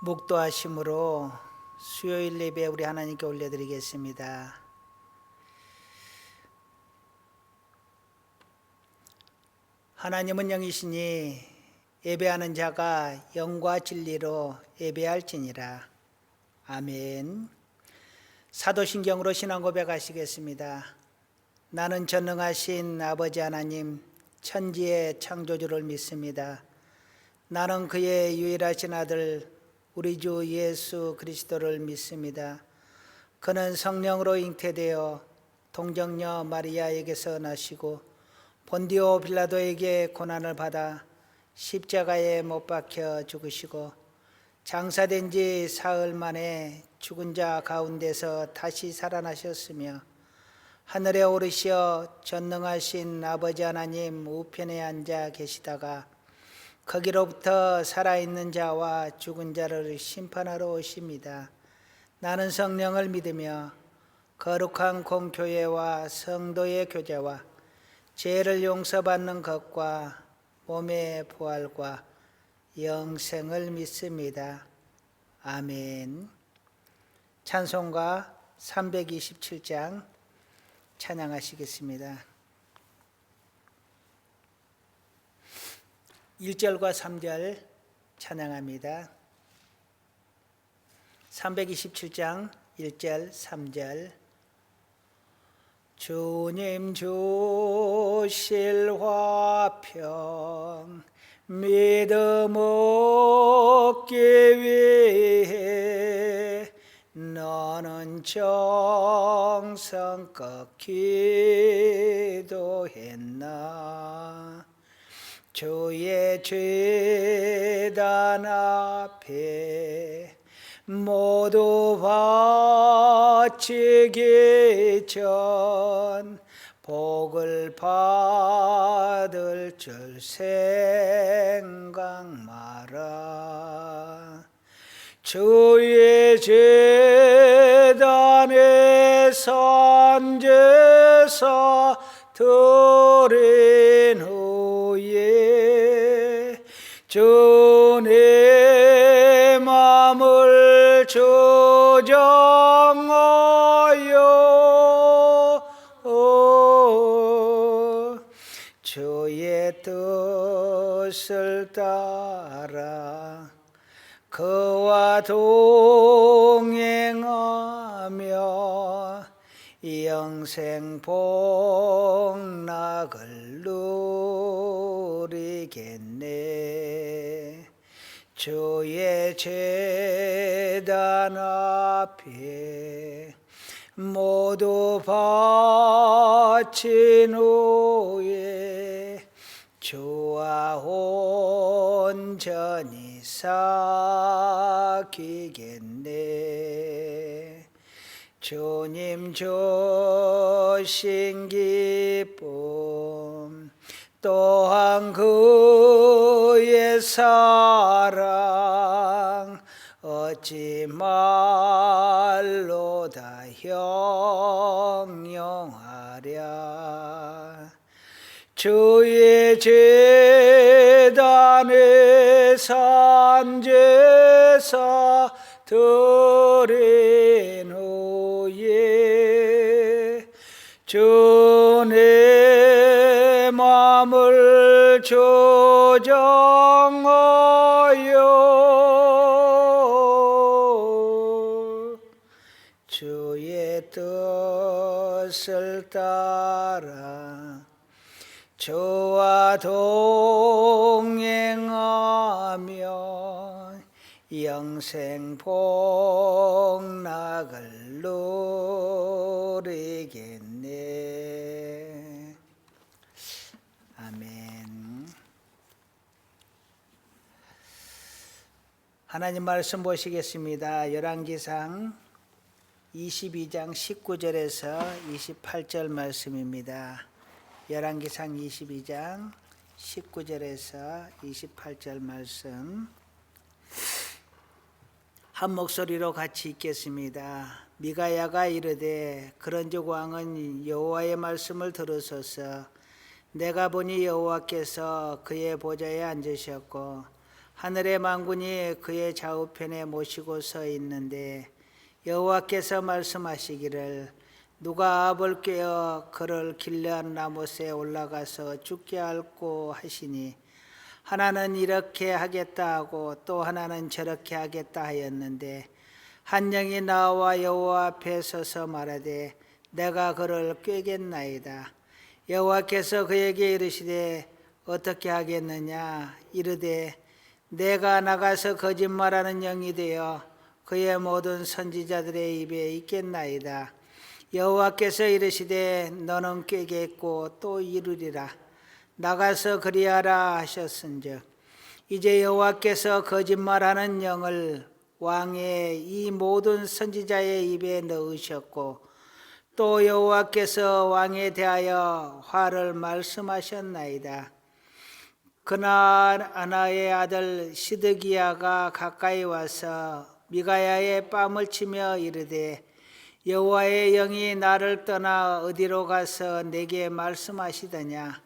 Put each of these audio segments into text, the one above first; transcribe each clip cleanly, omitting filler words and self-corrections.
묵도하심으로 수요일 예배 우리 하나님께 올려드리겠습니다. 하나님은 영이시니 예배하는 자가 영과 진리로 예배할지니라. 아멘. 사도신경으로 신앙 고백하시겠습니다. 나는 전능하신 아버지 하나님 천지의 창조주를 믿습니다. 나는 그의 유일하신 아들 우리 주 예수 그리스도를 믿습니다. 그는 성령으로 잉태되어 동정녀 마리아에게서 나시고 본디오 빌라도에게 고난을 받아 십자가에 못 박혀 죽으시고 장사된 지 사흘 만에 죽은 자 가운데서 다시 살아나셨으며 하늘에 오르시어 전능하신 아버지 하나님 우편에 앉아 계시다가 거기로부터 살아있는 자와 죽은 자를 심판하러 오십니다. 나는 성령을 믿으며 거룩한 공교회와 성도의 교제와 죄를 용서받는 것과 몸의 부활과 영생을 믿습니다. 아멘. 찬송가 327장 찬양하시겠습니다. 1절과 3절 찬양합니다. 327장 1절 3절. 주님 주실 화평 믿음 얻기 위해 너는 정성껏 기도했나. 주의 죄단 앞에 모두 바치기 전 복을 받을 줄 생각 마라. 주의 제단에 선제사 드린 후에 주의 마음을 조정하여 주의 뜻을 따라 그와 동행하며 영생 복락을 누리겠네. 주의 제단 앞에 모두 바친 후에 주와 온전히 사귀겠네. 주님 주신 기쁨 또한 그의 사랑 어찌 말로 다 형용하랴. 주의 제단에 산제사 드린 후에 주의 마음을 조정하여 주의 뜻을 따라 주와 동행하며 영생 복락을 누리겠네. 아멘. 하나님 말씀 보시겠습니다. 열왕기상 22장 19절에서 28절 말씀입니다. 열왕기상 22장 19절에서 28절 말씀 한 목소리로 같이 읽겠습니다. 미가야가 이르되 그런즉 왕은 여호와의 말씀을 들으소서. 내가 보니 여호와께서 그의 보좌에 앉으셨고 하늘의 만군이 그의 좌우편에 모시고 서 있는데 여호와께서 말씀하시기를 누가 압을 꿰어 그를 길르한 라못에 올라가서 죽게 할꼬 하시니 하나는 이렇게 하겠다 하고 또 하나는 저렇게 하겠다 하였는데 한 영이 나와 여호와 앞에 서서 말하되 내가 그를 꿰겠나이다. 여호와께서 그에게 이르시되 어떻게 하겠느냐 이르되 내가 나가서 거짓말하는 영이 되어 그의 모든 선지자들의 입에 있겠나이다. 여호와께서 이르시되 너는 꿰겠고 또 이루리라. 나가서 그리하라 하셨은즉 이제 여호와께서 거짓말하는 영을 왕의 이 모든 선지자의 입에 넣으셨고 또 여호와께서 왕에 대하여 화를 말씀하셨나이다. 그날 아나의 아들 시드기야가 가까이 와서 미가야의 뺨을 치며 이르되 여호와의 영이 나를 떠나 어디로 가서 내게 말씀하시더냐.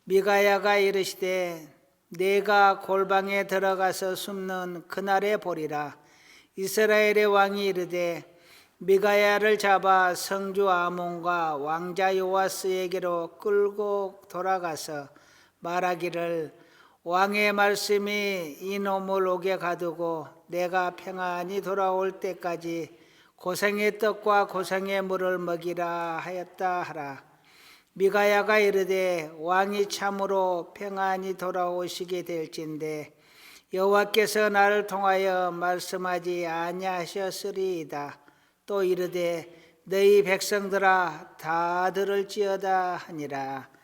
미가야가 이르시되 내가 골방에 들어가서 숨는 그날에 보리라. 이스라엘의 왕이 이르되 미가야를 잡아 성주 아몬과 왕자 요아스에게로 끌고 돌아가서 말하기를 왕의 말씀이 이놈을 옥에 가두고 내가 평안히 돌아올 때까지 고생의 떡과 고생의 물을 먹이라 하였다 하라. 미가야가 이르되 왕이 참으로 평안히 돌아오시게 될진데 여호와께서 나를 통하여 말씀하지 아니하셨으리이다. 또 이르되 너희 백성들아 다 들을지어다 하니라.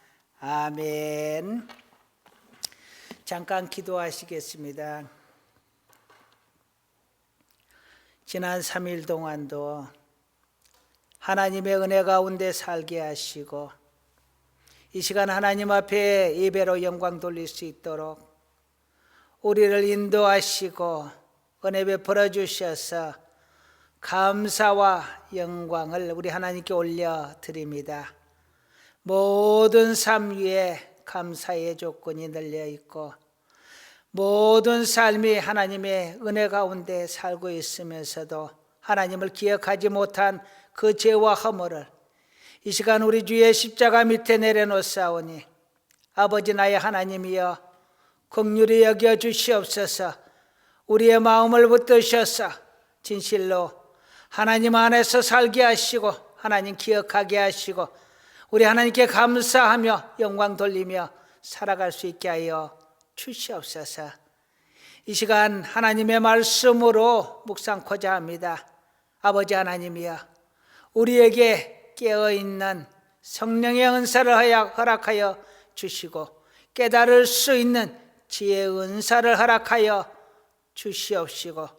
아멘. 잠깐 기도하시겠습니다. 지난 3일 동안도 하나님의 은혜 가운데 살게 하시고 이 시간 하나님 앞에 예배로 영광 돌릴 수 있도록 우리를 인도하시고 은혜 베풀어 주셔서 감사와 영광을 우리 하나님께 올려드립니다. 모든 삶 위에 감사의 조건이 널려 있고 모든 삶이 하나님의 은혜 가운데 살고 있으면서도 하나님을 기억하지 못한 그 죄와 허물을 이 시간 우리 주의 십자가 밑에 내려놓사오니 아버지 나의 하나님이여 긍휼히 여겨 주시옵소서. 우리의 마음을 붙드셔서 진실로 하나님 안에서 살게 하시고 하나님 기억하게 하시고 우리 하나님께 감사하며 영광 돌리며 살아갈 수 있게 하여 주시옵소서. 이 시간 하나님의 말씀으로 묵상코자 합니다. 아버지 하나님이여 우리에게 깨어있는 성령의 은사를 허락하여 주시고 깨달을 수 있는 지혜의 은사를 허락하여 주시옵시고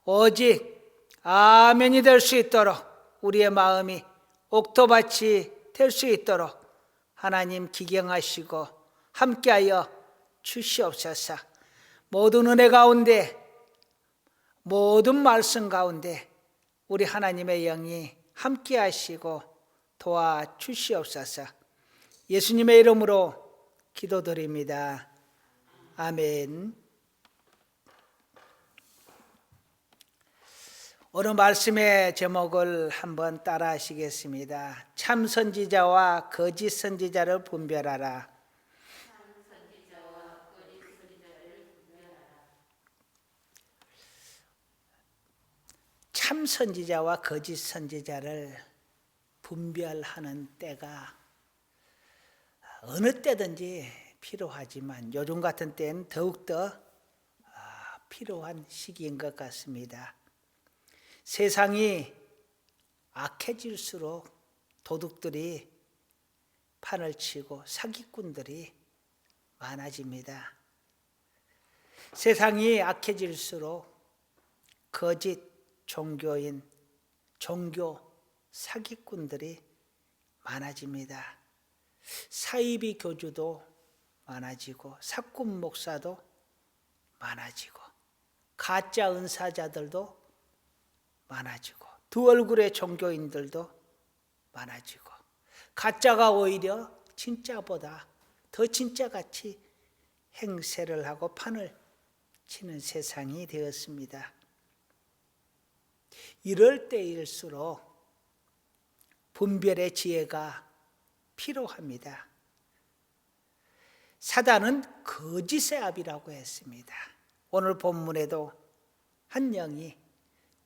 오직 아멘이 될 수 있도록 우리의 마음이 옥토밭이 될 수 있도록 하나님 기경하시고 함께하여 주시옵소서. 모든 은혜 가운데 모든 말씀 가운데 우리 하나님의 영이 함께하시고 도와주시옵소서. 예수님의 이름으로 기도드립니다. 아멘. 오늘 말씀의 제목을 한번 따라 하시겠습니다. 참 선지자와 거짓 선지자를 분별하라. 참 선지자와 거짓 선지자를 분별하는 때가 어느 때든지 필요하지만 요즘 같은 때는 더욱더 필요한 시기인 것 같습니다. 세상이 악해질수록 도둑들이 판을 치고 사기꾼들이 많아집니다. 세상이 악해질수록 거짓 종교인, 종교 사기꾼들이 많아집니다. 사이비 교주도 많아지고 사꾼 목사도 많아지고 가짜 은사자들도 많아지고 두 얼굴의 종교인들도 많아지고 가짜가 오히려 진짜보다 더 진짜같이 행세를 하고 판을 치는 세상이 되었습니다. 이럴 때일수록 분별의 지혜가 필요합니다. 사단은 거짓의 아비라고 했습니다. 오늘 본문에도 한 영이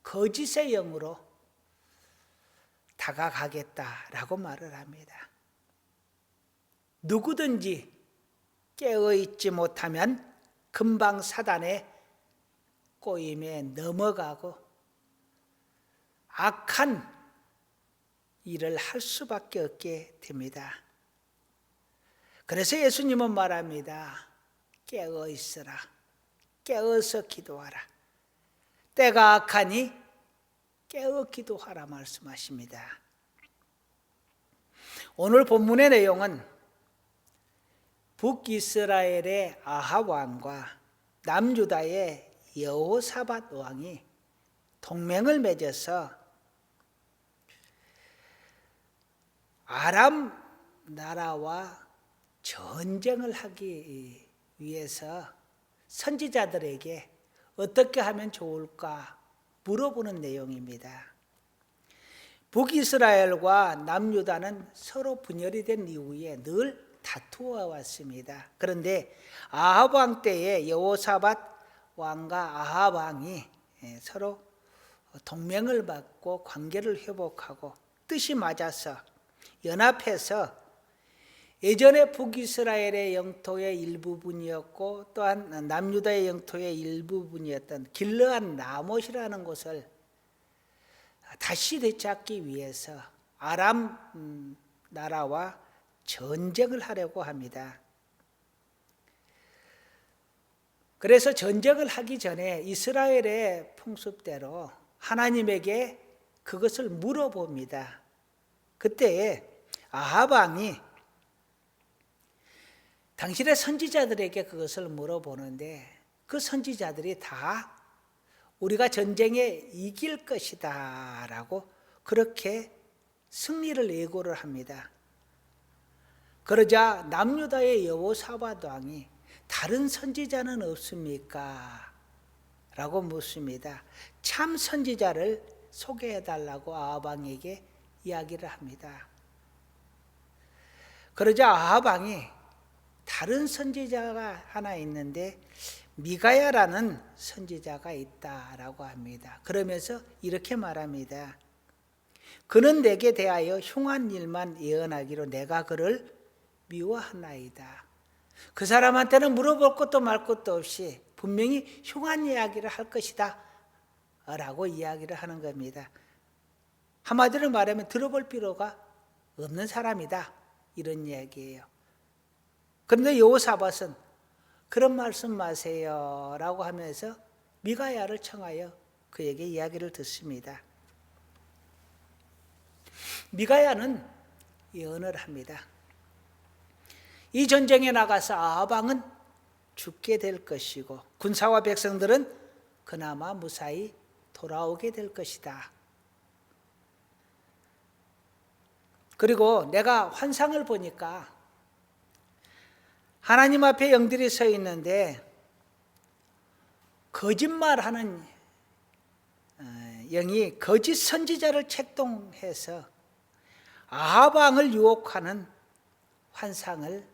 거짓의 영으로 다가가겠다라고 말을 합니다. 누구든지 깨어있지 못하면 금방 사단의 꼬임에 넘어가고 악한 일을 할 수밖에 없게 됩니다. 그래서 예수님은 말합니다. 깨어 있으라. 깨어서 기도하라. 때가 악하니 깨어 기도하라 말씀하십니다. 오늘 본문의 내용은 북이스라엘의 아합 왕과 남유다의 여호사밧 왕이 동맹을 맺어서 아람 나라와 전쟁을 하기 위해서 선지자들에게 어떻게 하면 좋을까 물어보는 내용입니다. 북이스라엘과 남유다는 서로 분열이 된 이후에 늘 다투어 왔습니다. 그런데 아합 왕 때에 여호사밧 왕과 아합 왕이 서로 동맹을 맺고 관계를 회복하고 뜻이 맞아서 연합해서 예전에 북이스라엘의 영토의 일부분이었고 또한 남유다의 영토의 일부분이었던 길르앗 라못이라는 곳을 다시 되찾기 위해서 아람 나라와 전쟁을 하려고 합니다. 그래서 전쟁을 하기 전에 이스라엘의 풍습대로 하나님에게 그것을 물어봅니다. 그때 아합 왕이 당신의 선지자들에게 그것을 물어보는데 그 선지자들이 다 우리가 전쟁에 이길 것이다 라고 그렇게 승리를 예고를 합니다. 그러자 남유다의 여호사밧 왕이 다른 선지자는 없습니까? 라고 묻습니다. 참 선지자를 소개해달라고 아합 왕에게 이야기를 합니다. 그러자 아합 왕이 다른 선지자가 하나 있는데 미가야라는 선지자가 있다라고 합니다. 그러면서 이렇게 말합니다. 그는 내게 대하여 흉한 일만 예언하기로 내가 그를 미워하나이다. 그 사람한테는 물어볼 것도 말 것도 없이 분명히 흉한 이야기를 할 것이다 라고 이야기를 하는 겁니다. 한마디로 말하면 들어볼 필요가 없는 사람이다 이런 이야기예요. 그런데 여호사밧은 그런 말씀 마세요 라고 하면서 미가야를 청하여 그에게 이야기를 듣습니다. 미가야는 예언을 합니다. 이 전쟁에 나가서 아합 왕은 죽게 될 것이고 군사와 백성들은 그나마 무사히 돌아오게 될 것이다. 그리고 내가 환상을 보니까 하나님 앞에 영들이 서 있는데 거짓말하는 영이 거짓 선지자를 책동해서 아합 왕을 유혹하는 환상을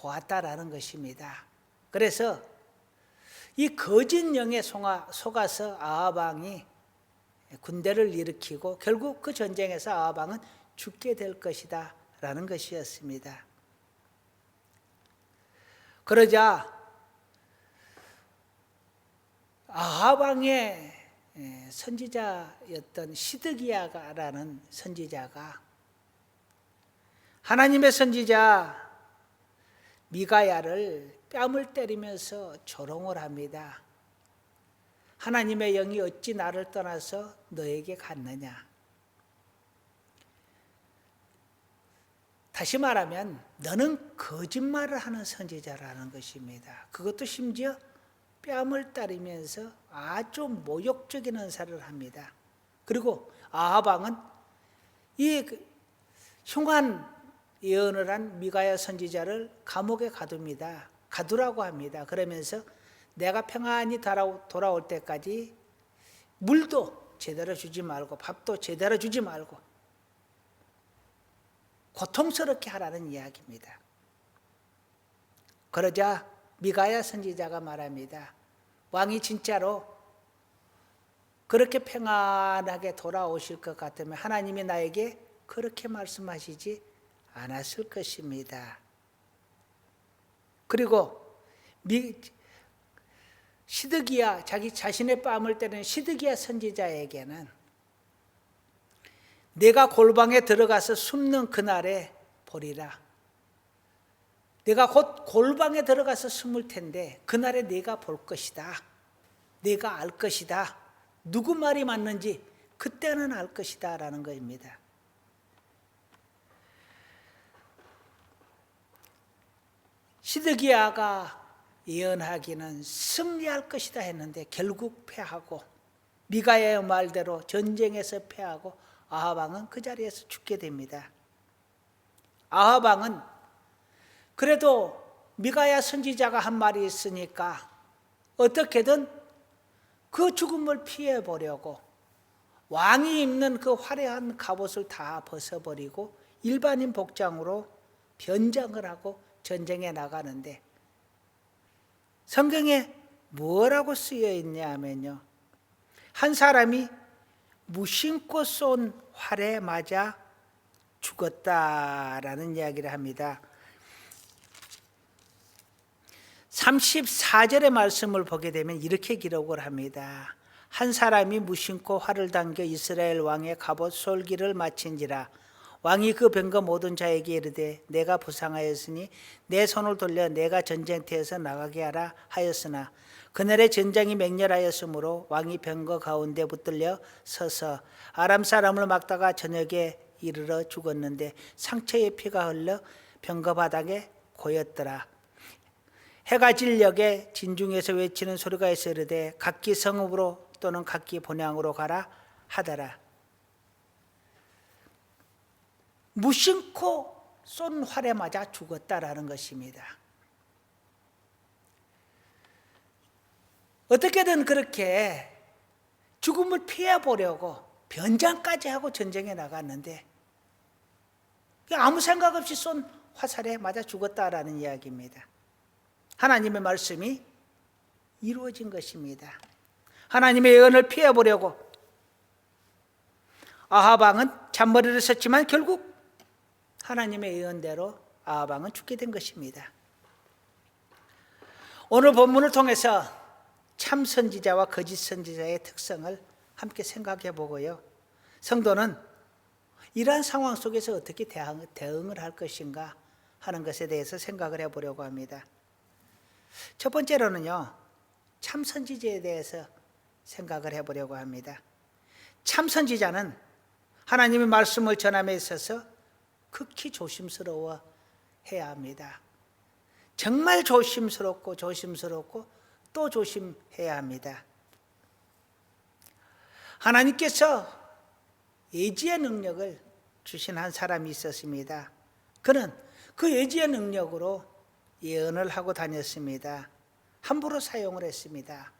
보았다라는 것입니다. 그래서 이 거짓 영에 속아서 아합 왕이 군대를 일으키고 결국 그 전쟁에서 아합 왕은 죽게 될 것이다 라는 것이었습니다. 그러자 아합 왕의 선지자였던 시드기야라는 선지자가 하나님의 선지자 미가야를 뺨을 때리면서 조롱을 합니다. 하나님의 영이 어찌 나를 떠나서 너에게 갔느냐. 다시 말하면 너는 거짓말을 하는 선지자라는 것입니다. 그것도 심지어 뺨을 따르면서 아주 모욕적인 언사를 합니다. 그리고 아합 왕은 이 흉한 예언을 한 미가야 선지자를 감옥에 가둡니다. 가두라고 합니다. 그러면서 내가 평안히 돌아올 때까지 물도 제대로 주지 말고 밥도 제대로 주지 말고 고통스럽게 하라는 이야기입니다. 그러자 미가야 선지자가 말합니다. 왕이 진짜로 그렇게 평안하게 돌아오실 것 같으면 하나님이 나에게 그렇게 말씀하시지 않았을 것입니다. 그리고 시드기야, 자기 자신의 뺨을 때리는 시드기야 선지자에게는 내가 골방에 들어가서 숨는 그날에 보리라. 내가 곧 골방에 들어가서 숨을 텐데 그날에 내가 볼 것이다. 내가 알 것이다. 누구 말이 맞는지 그때는 알 것이다 라는 것입니다. 시드기야가 예언하기는 승리할 것이다 했는데 결국 패하고 미가야의 말대로 전쟁에서 패하고 아합 왕은 그 자리에서 죽게 됩니다. 아합 왕은 그래도 미가야 선지자가 한 말이 있으니까 어떻게든 그 죽음을 피해 보려고 왕이 입는 그 화려한 갑옷을 다 벗어버리고 일반인 복장으로 변장을 하고 전쟁에 나가는데 성경에 뭐라고 쓰여 있냐면요, 한 사람이 무심코 쏜 활에 맞아 죽었다라는 이야기를 합니다. 34절의 말씀을 보게 되면 이렇게 기록을 합니다. 한 사람이 무심코 활을 당겨 이스라엘 왕의 갑옷 솔기를 마친지라. 왕이 그 병거 모든 자에게 이르되 내가 부상하였으니 내 손을 돌려 내가 전쟁터에서 나가게 하라 하였으나 그날의 전장이 맹렬하였으므로 왕이 병거 가운데 붙들려 서서 아람 사람을 막다가 저녁에 이르러 죽었는데 상처에 피가 흘러 병거 바닥에 고였더라. 해가 질녘에 진중에서 외치는 소리가 있어 이르되 각기 성읍으로 또는 각기 본향으로 가라 하더라. 무심코 쏜 활에 맞아 죽었다라는 것입니다. 어떻게든 그렇게 죽음을 피해 보려고 변장까지 하고 전쟁에 나갔는데 아무 생각 없이 쏜 화살에 맞아 죽었다라는 이야기입니다. 하나님의 말씀이 이루어진 것입니다. 하나님의 예언을 피해 보려고 아합 왕은 잔머리를 썼지만 결국 하나님의 예언대로 아합 왕은 죽게 된 것입니다. 오늘 본문을 통해서 참 선지자와 거짓 선지자의 특성을 함께 생각해 보고요, 성도는 이러한 상황 속에서 어떻게 대응을 할 것인가 하는 것에 대해서 생각을 해보려고 합니다. 첫 번째로는요, 참 선지자에 대해서 생각을 해보려고 합니다. 참 선지자는 하나님의 말씀을 전함에 있어서 극히 조심스러워 해야 합니다. 정말 조심스럽고 또 조심해야 합니다. 하나님께서 예지의 능력을 주신 한 사람이 있었습니다. 그는 그 예지의 능력으로 예언을 하고 다녔습니다. 함부로 사용을 했습니다.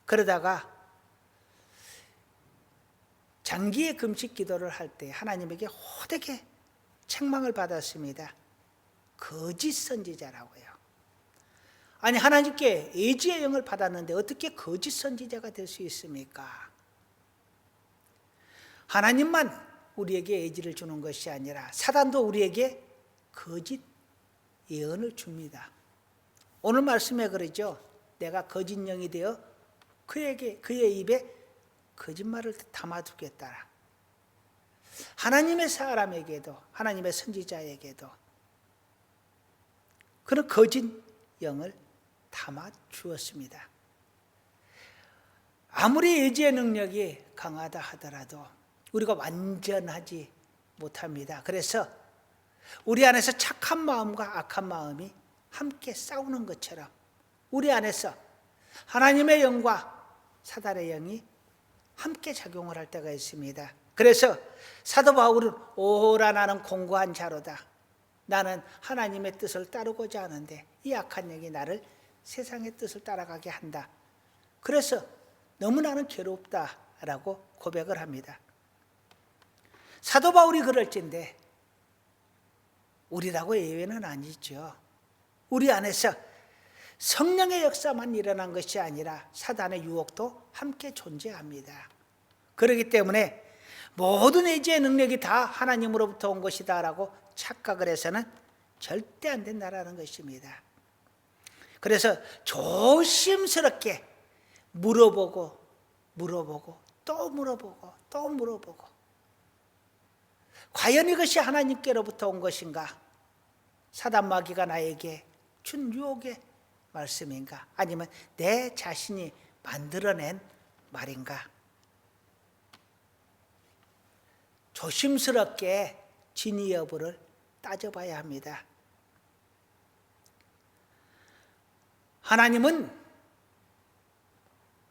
그러다가 장기의 금식 기도를 할 때 하나님에게 호되게 책망을 받았습니다. 거짓 선지자라고요. 아니, 하나님께 예지의 영을 받았는데 어떻게 거짓 선지자가 될 수 있습니까? 하나님만 우리에게 예지를 주는 것이 아니라 사단도 우리에게 거짓 예언을 줍니다. 오늘 말씀에 그러죠. 내가 거짓 영이 되어 그의 입에 거짓말을 담아두겠다. 하나님의 사람에게도 하나님의 선지자에게도 그런 거짓 영을 담아 주었습니다. 아무리 예지의 능력이 강하다 하더라도 우리가 완전하지 못합니다. 그래서 우리 안에서 착한 마음과 악한 마음이 함께 싸우는 것처럼 우리 안에서 하나님의 영과 사단의 영이 함께 작용을 할 때가 있습니다. 그래서 사도 바울은 오호라 나는 공고한 자로다. 나는 하나님의 뜻을 따르고자 하는데 이 악한 영이 나를 세상의 뜻을 따라가게 한다. 그래서 너무 나는 괴롭다라고 고백을 합니다. 사도 바울이 그럴진데 우리라고 예외는 아니죠. 우리 안에서 성령의 역사만 일어난 것이 아니라 사단의 유혹도 함께 존재합니다. 그렇기 때문에 모든 의지의 능력이 다 하나님으로부터 온 것이다 라고 착각을 해서는 절대 안 된다는 것입니다. 그래서 조심스럽게 물어보고 또 물어보고 과연 이것이 하나님께로부터 온 것인가? 사단 마귀가 나에게 준 유혹의 말씀인가? 아니면 내 자신이 만들어낸 말인가? 조심스럽게 진위 여부를 따져봐야 합니다.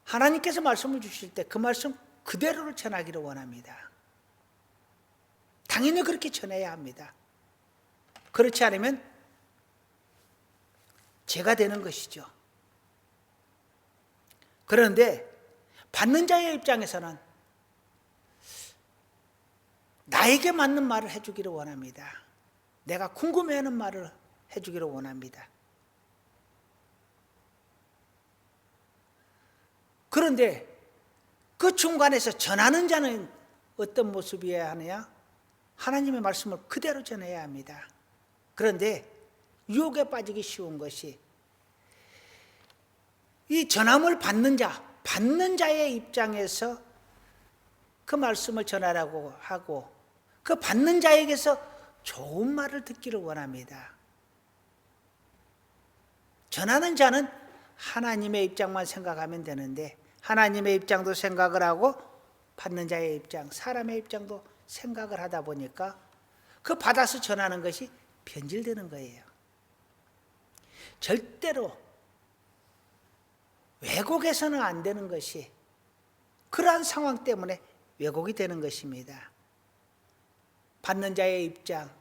하나님께서 말씀을 주실 때 그 말씀 그대로를 전하기를 원합니다. 당연히 그렇게 전해야 합니다. 그렇지 않으면 죄가 되는 것이죠. 그런데 받는 자의 입장에서는 나에게 맞는 말을 해주기를 원합니다. 내가 궁금해하는 말을 해주기를 원합니다. 그런데 그 중간에서 전하는 자는 어떤 모습이어야 하느냐? 하나님의 말씀을 그대로 전해야 합니다. 그런데 유혹에 빠지기 쉬운 것이 이 전함을 받는 자의 입장에서 그 말씀을 전하라고 하고 그 받는 자에게서 좋은 말을 듣기를 원합니다. 전하는 자는 하나님의 입장만 생각하면 되는데 하나님의 입장도 생각을 하고 받는 자의 입장, 사람의 입장도 생각을 하다 보니까 그 받아서 전하는 것이 변질되는 거예요. 절대로 왜곡해서는 안 되는 것이 그러한 상황 때문에 왜곡이 되는 것입니다. 받는 자의 입장,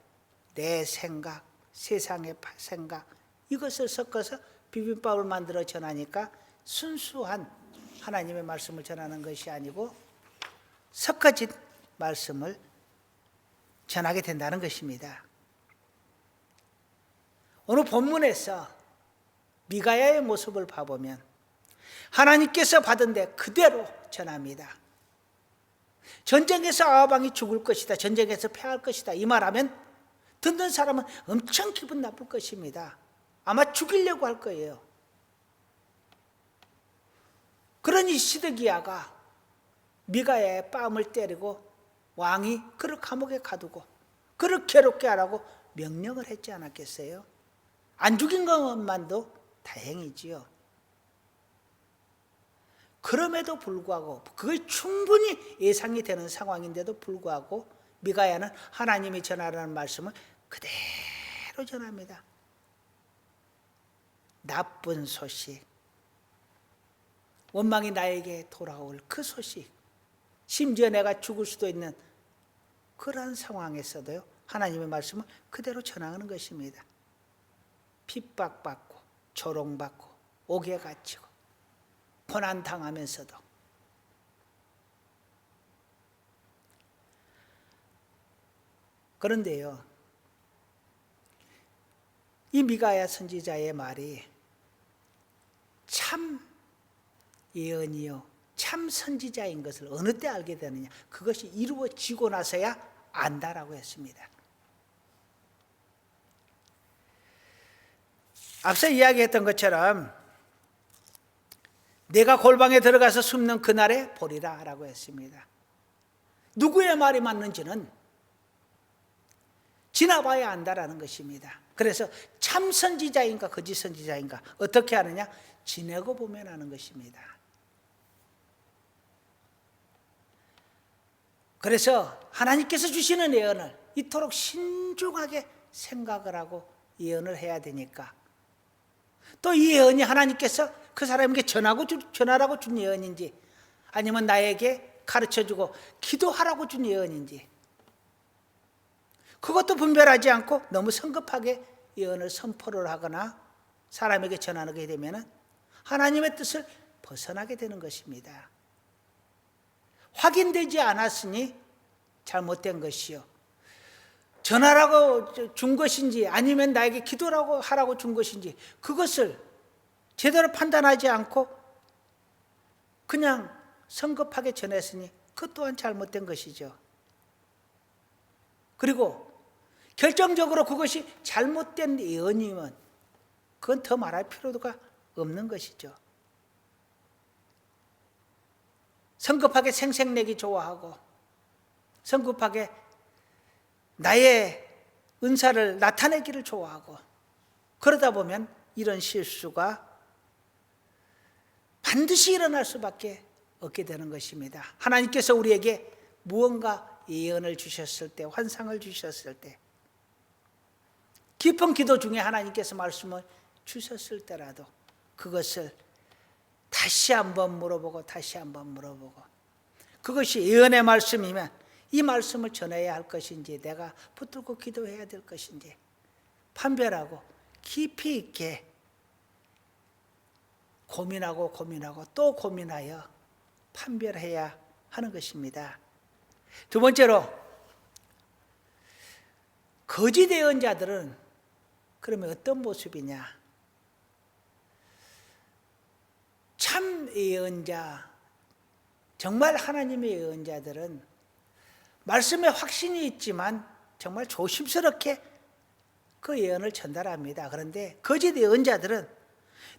내 생각, 세상의 생각 이것을 섞어서 비빔밥을 만들어 전하니까 순수한 하나님의 말씀을 전하는 것이 아니고 섞어진 말씀을 전하게 된다는 것입니다. 오늘 본문에서 미가야의 모습을 봐보면 하나님께서 받은 데 그대로 전합니다. 전쟁에서 아합 왕이 죽을 것이다, 전쟁에서 패할 것이다 이 말하면 듣는 사람은 엄청 기분 나쁠 것입니다. 아마 죽이려고 할 거예요. 그러니 시드기야가 미가야의 뺨을 때리고 왕이 그를 감옥에 가두고 그를 괴롭게 하라고 명령을 했지 않았겠어요? 안 죽인 것만도 다행이지요. 그럼에도 불구하고 그게 충분히 예상이 되는 상황인데도 불구하고 미가야는 하나님이 전하라는 말씀을 그대로 전합니다. 나쁜 소식, 원망이 나에게 돌아올 그 소식, 심지어 내가 죽을 수도 있는 그러한 상황에서도요 하나님의 말씀을 그대로 전하는 것입니다. 핍박받고 조롱받고 옥에 갇히고 고난당하면서도 그런데요 이 미가야 선지자의 말이 참 예언이요 참 선지자인 것을 어느 때 알게 되느냐, 그것이 이루어지고 나서야 안다라고 했습니다. 앞서 이야기했던 것처럼 내가 골방에 들어가서 숨는 그날에 보리라 라고 했습니다. 누구의 말이 맞는지는 지나봐야 안다라는 것입니다. 그래서 참 선지자인가 거짓 선지자인가 어떻게 하느냐, 지내고 보면 아는 것입니다. 그래서 하나님께서 주시는 예언을 이토록 신중하게 생각을 하고 예언을 해야 되니까, 또 이 예언이 하나님께서 그 사람에게 전하라고 준 예언인지 아니면 나에게 가르쳐주고 기도하라고 준 예언인지 그것도 분별하지 않고 너무 성급하게 예언을 선포를 하거나 사람에게 전하게 되면 하나님의 뜻을 벗어나게 되는 것입니다. 확인되지 않았으니 잘못된 것이요, 전하라고 준 것인지 아니면 나에게 기도라고 하라고 준 것인지 그것을 제대로 판단하지 않고 그냥 성급하게 전했으니 그것 또한 잘못된 것이죠. 그리고 결정적으로 그것이 잘못된 예언이면 그건 더 말할 필요가 없는 것이죠. 성급하게 생색내기 좋아하고 성급하게 나의 은사를 나타내기를 좋아하고 그러다 보면 이런 실수가 반드시 일어날 수밖에 없게 되는 것입니다. 하나님께서 우리에게 무언가 예언을 주셨을 때, 환상을 주셨을 때, 깊은 기도 중에 하나님께서 말씀을 주셨을 때라도 그것을 다시 한번 물어보고 다시 한번 물어보고, 그것이 예언의 말씀이면 이 말씀을 전해야 할 것인지 내가 붙들고 기도해야 될 것인지 판별하고 깊이 있게 고민하고 또 고민하여 판별해야 하는 것입니다. 두 번째로, 거짓 예언자들은 그러면 어떤 모습이냐? 참 예언자, 정말 하나님의 예언자들은 말씀에 확신이 있지만 정말 조심스럽게 그 예언을 전달합니다. 그런데 거짓 예언자들은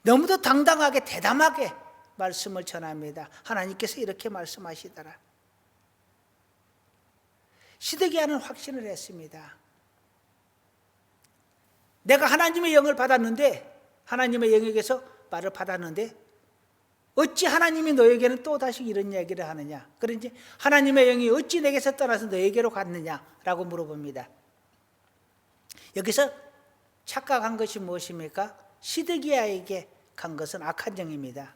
너무도 당당하게 대담하게 말씀을 전합니다. 하나님께서 이렇게 말씀하시더라. 시드기야는 확신을 했습니다. 내가 하나님의 영을 받았는데, 하나님의 영에게서 말을 받았는데 어찌 하나님이 너에게는 또다시 이런 얘기를 하느냐? 그런지 하나님의 영이 어찌 내게서 떠나서 너에게로 갔느냐라고 물어봅니다. 여기서 착각한 것이 무엇입니까? 시드기야에게 간 것은 악한 영입니다.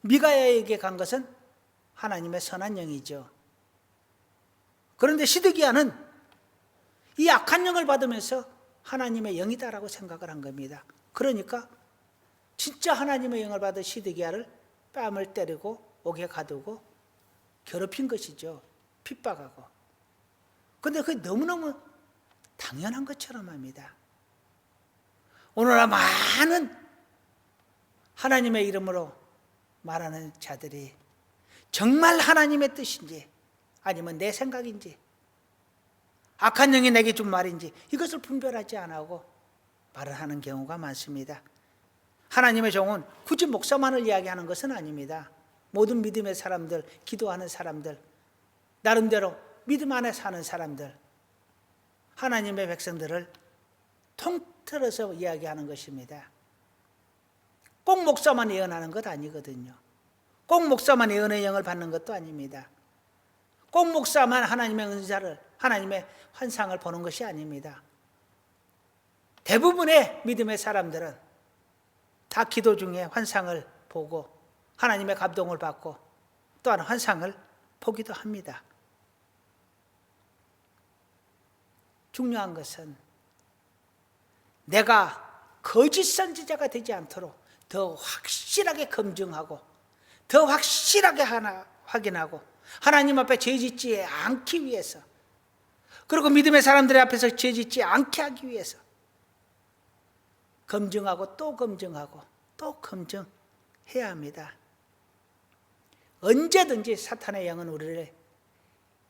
미가야에게 간 것은 하나님의 선한 영이죠. 그런데 시드기야는 이 악한 영을 받으면서 하나님의 영이다라고 생각을 한 겁니다. 그러니까 진짜 하나님의 영을 받은 시드기야를 뺨을 때리고 옥에 가두고 괴롭힌 것이죠. 핍박하고. 그런데 그게 너무너무 당연한 것처럼 합니다. 오늘날 많은 하나님의 이름으로 말하는 자들이 정말 하나님의 뜻인지 아니면 내 생각인지 악한 영이 내게 준 말인지 이것을 분별하지 않고 말을 하는 경우가 많습니다. 하나님의 종은 굳이 목사만을 이야기하는 것은 아닙니다. 모든 믿음의 사람들, 기도하는 사람들, 나름대로 믿음 안에 사는 사람들, 하나님의 백성들을 통틀어서 이야기하는 것입니다. 꼭 목사만 예언하는 것 아니거든요. 꼭 목사만 예언의 영을 받는 것도 아닙니다. 꼭 목사만 하나님의 은사를, 하나님의 환상을 보는 것이 아닙니다. 대부분의 믿음의 사람들은 다 기도 중에 환상을 보고 하나님의 감동을 받고 또한 환상을 보기도 합니다. 중요한 것은 내가 거짓 선지자가 되지 않도록 더 확실하게 검증하고 더 확실하게 확인하고 하나님 앞에 죄짓지 않기 위해서, 그리고 믿음의 사람들 앞에서 죄짓지 않게 하기 위해서 검증하고 또 검증하고 또 검증해야 합니다. 언제든지 사탄의 영은 우리를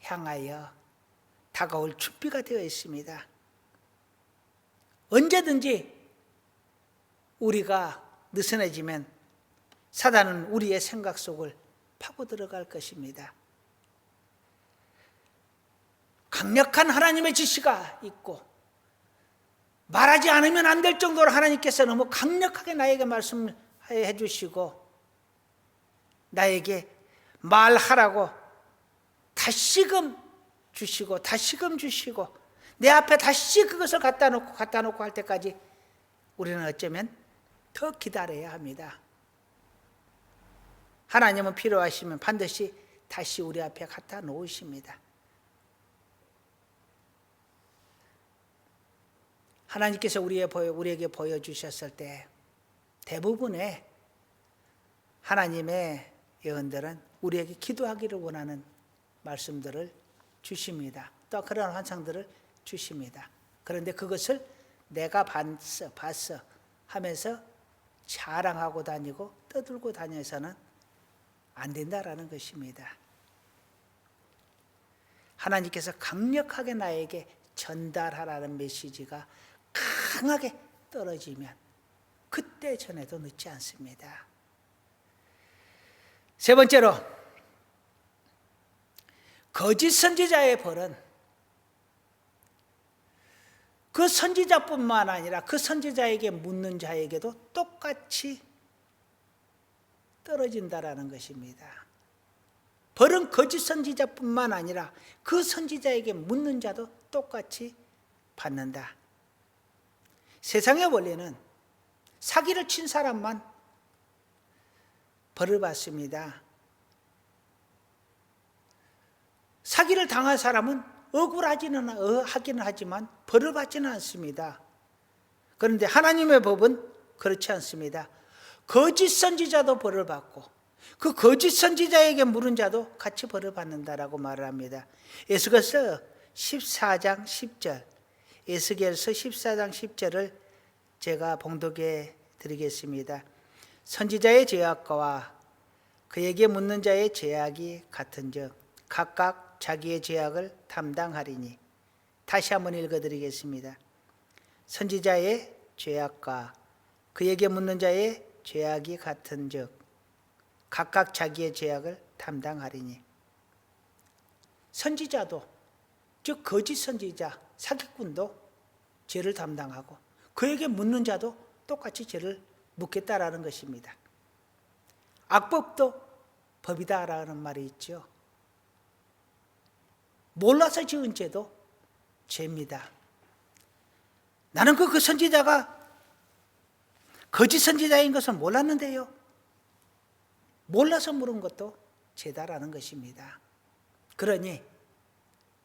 향하여 다가올 준비가 되어 있습니다. 언제든지 우리가 느슨해지면 사단은 우리의 생각 속을 파고 들어갈 것입니다. 강력한 하나님의 지시가 있고 말하지 않으면 안 될 정도로 하나님께서 너무 강력하게 나에게 말씀해 주시고 나에게 말하라고 다시금 주시고 다시금 주시고 내 앞에 다시 그것을 갖다 놓고 할 때까지 우리는 어쩌면 더 기다려야 합니다. 하나님은 필요하시면 반드시 다시 우리 앞에 갖다 놓으십니다. 하나님께서 우리에게 보여주셨을 때 대부분의 하나님의 예언들은 우리에게 기도하기를 원하는 말씀들을 주십니다. 또 그런 환상들을 주십니다. 그런데 그것을 내가 봤어 하면서 자랑하고 다니고 떠들고 다녀서는 안 된다라는 것입니다. 하나님께서 강력하게 나에게 전달하라는 메시지가 강하게 떨어지면 그때 전에도 늦지 않습니다. 세 번째로, 거짓 선지자의 벌은 그 선지자뿐만 아니라 그 선지자에게 묻는 자에게도 똑같이 떨어진다라는 것입니다. 벌은 거짓 선지자뿐만 아니라 그 선지자에게 묻는 자도 똑같이 받는다. 세상의 원리는 사기를 친 사람만 벌을 받습니다. 사기를 당한 사람은 억울하기는 하지만 벌을 받지는 않습니다. 그런데 하나님의 법은 그렇지 않습니다. 거짓 선지자도 벌을 받고 그 거짓 선지자에게 물은 자도 같이 벌을 받는다라고 말을 합니다. 에스겔서 14장 10절, 에스겔서 14장 10절을 제가 봉독해 드리겠습니다. 선지자의 죄악과 그에게 묻는 자의 죄악이 같은즉 각각 자기의 죄악을 담당하리니. 다시 한번 읽어드리겠습니다. 선지자의 죄악과 그에게 묻는 자의 죄악이 같은즉 각각 자기의 죄악을 담당하리니. 선지자도, 즉 거짓 선지자, 사기꾼도 죄를 담당하고 그에게 묻는 자도 똑같이 죄를 묻겠다라는 것입니다. 악법도 법이다라는 말이 있죠. 몰라서 지은 죄도 죄입니다. 나는 그 선지자가 거짓 선지자인 것을 몰랐는데요. 몰라서 물은 것도 죄다라는 것입니다. 그러니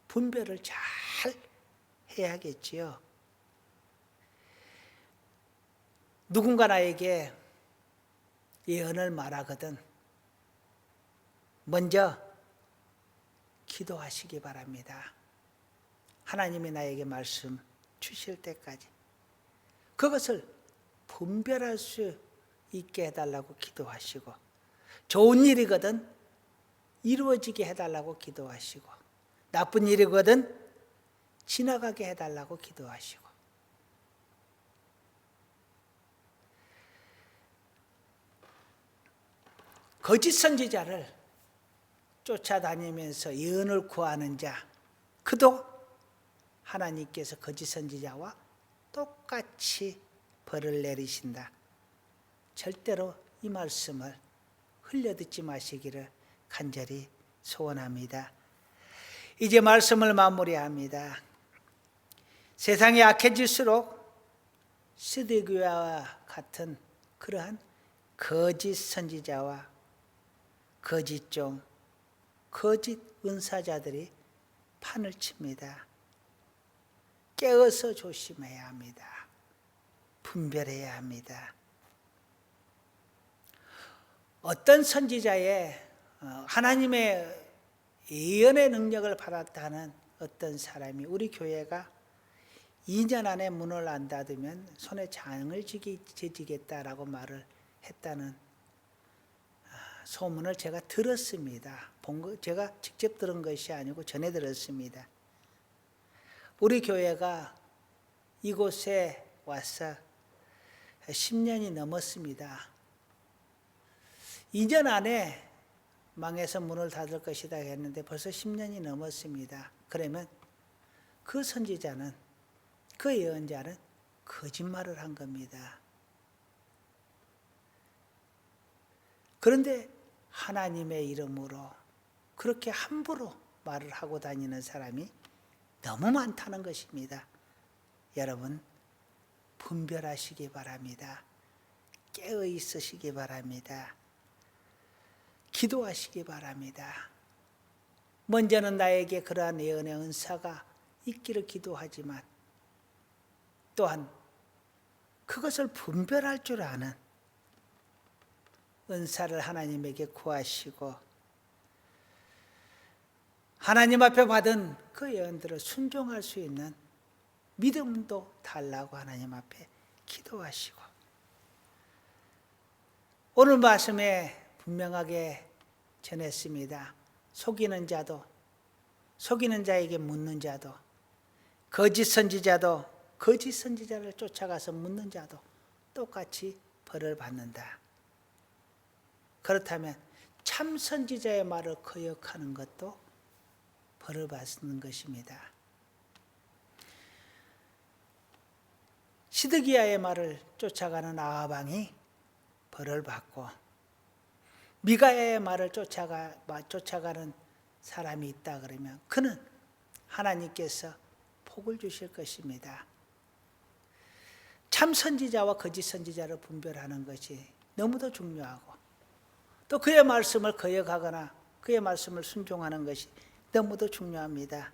분별을 잘 해야겠지요. 누군가 나에게 예언을 말하거든 먼저 기도하시기 바랍니다. 하나님이 나에게 말씀 주실 때까지 그것을 분별할 수 있게 해달라고 기도하시고, 좋은 일이거든 이루어지게 해달라고 기도하시고, 나쁜 일이거든 지나가게 해달라고 기도하시고. 거짓 선지자를 쫓아다니면서 예언을 구하는 자, 그도 하나님께서 거짓 선지자와 똑같이 벌을 내리신다. 절대로 이 말씀을 흘려듣지 마시기를 간절히 소원합니다. 이제 말씀을 마무리합니다. 세상이 악해질수록 스데기야와 같은 그러한 거짓 선지자와 거짓 종, 거짓 은사자들이 판을 칩니다. 깨어서 조심해야 합니다. 분별해야 합니다. 어떤 선지자의 하나님의 예언의 능력을 받았다는 어떤 사람이 우리 교회가 2년 안에 문을 안 닫으면 손에 장을 지지겠다라고 말을 했다는 소문을 제가 들었습니다. 제가 직접 들은 것이 아니고 전해 들었습니다. 우리 교회가 이곳에 와서 10년이 넘었습니다. 2년 안에 망해서 문을 닫을 것이다 했는데 벌써 10년이 넘었습니다. 그러면 그 선지자는, 그 예언자는 거짓말을 한 겁니다. 그런데 하나님의 이름으로 그렇게 함부로 말을 하고 다니는 사람이 너무 많다는 것입니다. 여러분, 분별하시기 바랍니다. 깨어 있으시기 바랍니다. 기도하시기 바랍니다. 먼저는 나에게 그러한 예언의 은사가 있기를 기도하지만 또한 그것을 분별할 줄 아는 은사를 하나님에게 구하시고 하나님 앞에 받은 그 예언들을 순종할 수 있는 믿음도 달라고 하나님 앞에 기도하시고 오늘 말씀에 분명하게 전했습니다. 속이는 자도 속이는 자에게 묻는 자도 거짓 선지자도 거짓 선지자를 쫓아가서 묻는 자도 똑같이 벌을 받는다. 그렇다면 참 선지자의 말을 거역하는 것도 벌을 받는 것입니다. 시드기야의 말을 쫓아가는 아합 왕이 벌을 받고 미가야의 말을 쫓아가는 사람이 있다 그러면 그는 하나님께서 복을 주실 것입니다. 참 선지자와 거짓 선지자를 분별하는 것이 너무도 중요하고 또 그의 말씀을 거역하거나 그의 말씀을 순종하는 것이 너무도 중요합니다.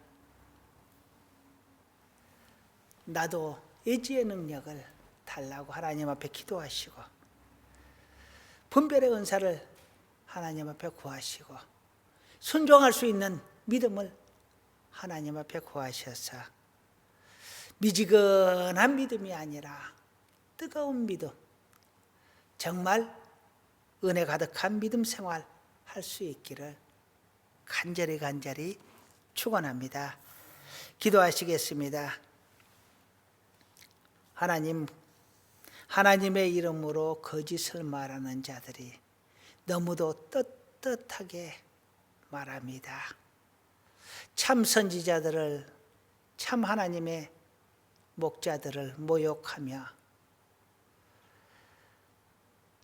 나도 예지의 능력을 달라고 하나님 앞에 기도하시고 분별의 은사를 하나님 앞에 구하시고 순종할 수 있는 믿음을 하나님 앞에 구하셔서 미지근한 믿음이 아니라 뜨거운 믿음, 정말 은혜 가득한 믿음 생활 할 수 있기를 간절히 축원합니다. 기도하시겠습니다. 하나님, 하나님의 이름으로 거짓을 말하는 자들이 너무도 떳떳하게 말합니다. 참 선지자들을, 참 하나님의 목자들을 모욕하며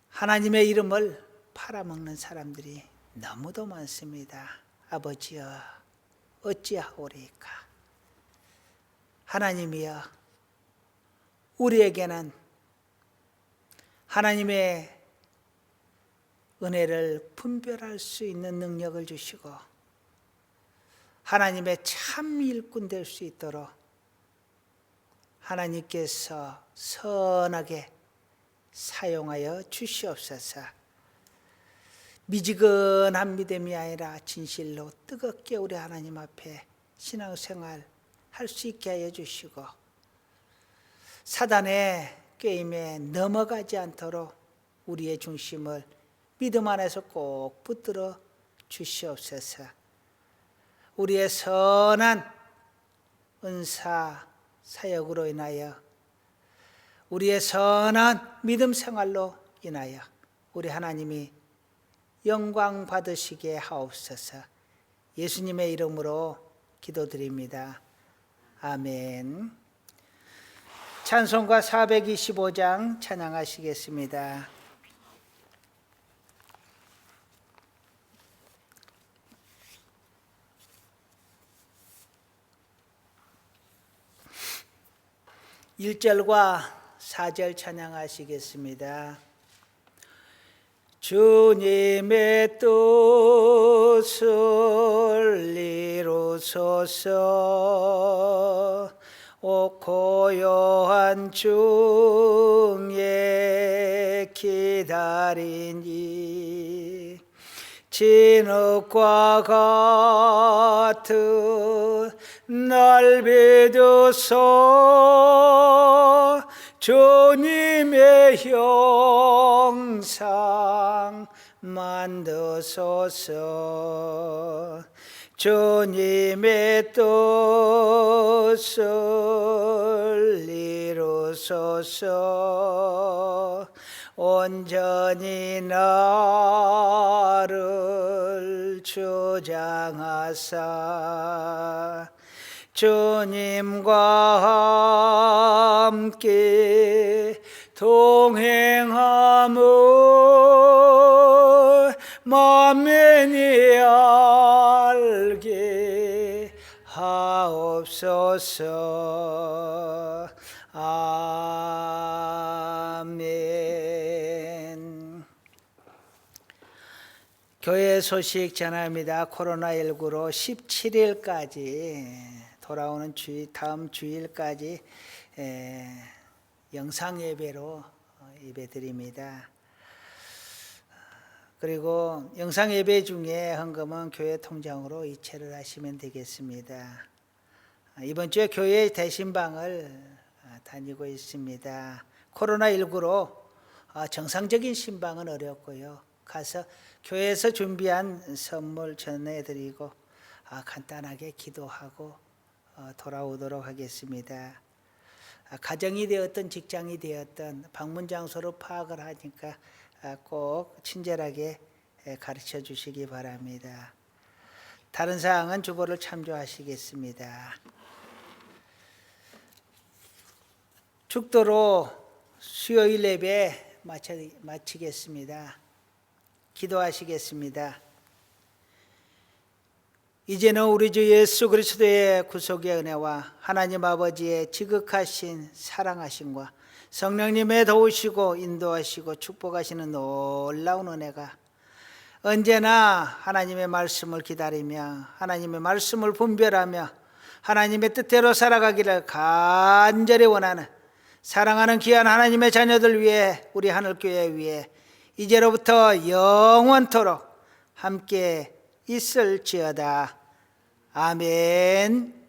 하나님의 이름을 팔아먹는 사람들이 너무도 많습니다. 아버지여, 어찌하오리까? 하나님이여, 우리에게는 하나님의 은혜를 분별할 수 있는 능력을 주시고 하나님의 참 일꾼 될 수 있도록 하나님께서 선하게 사용하여 주시옵소서. 미지근한 믿음이 아니라 진실로 뜨겁게 우리 하나님 앞에 신앙생활 할 수 있게 하여 주시고 사단의 게임에 넘어가지 않도록 우리의 중심을 믿음 안에서 꼭 붙들어 주시옵소서. 우리의 선한 은사 사역으로 인하여 우리의 선한 믿음 생활로 인하여 우리 하나님이 영광 받으시게 하옵소서. 예수님의 이름으로 기도드립니다. 아멘. 찬송가 425장 찬양하시겠습니다. (1절과 4절) 찬양하시겠습니다. 주님의 뜻을 이루소서. 오 고요한 중에 기다리니 진흙과 같은 날 믿으소. 주님의 형상 만드소서. 주님의 뜻을 이루소서. 온전히 나를 주장하사 주님과 함께 동행함을 만민이 알게 하옵소서. 아멘. 교회 소식 전합니다. 코로나19로 17일까지 돌아오는 다음 주일까지 영상 예배로 예배드립니다. 그리고 영상 예배 중에 헌금은 교회 통장으로 이체를 하시면 되겠습니다. 이번 주에 교회 대신방을 다니고 있습니다. 코로나19로 정상적인 신방은 어렵고요. 가서 교회에서 준비한 선물 전해드리고 간단하게 기도하고 돌아오도록 하겠습니다. 가정이 되었든 직장이 되었든 방문 장소로 파악을 하니까 꼭 친절하게 가르쳐 주시기 바랍니다. 다른 사항은 주보를 참조하시겠습니다. 축도로 수요일 예배 마치겠습니다. 기도하시겠습니다. 이제는 우리 주 예수 그리스도의 구속의 은혜와 하나님 아버지의 지극하신 사랑하심과 성령님의 도우시고 인도하시고 축복하시는 놀라운 은혜가 언제나 하나님의 말씀을 기다리며 하나님의 말씀을 분별하며 하나님의 뜻대로 살아가기를 간절히 원하는 사랑하는 귀한 하나님의 자녀들 위해 우리 하늘교회 위해 이제로부터 영원토록 함께 있을지어다. 아멘.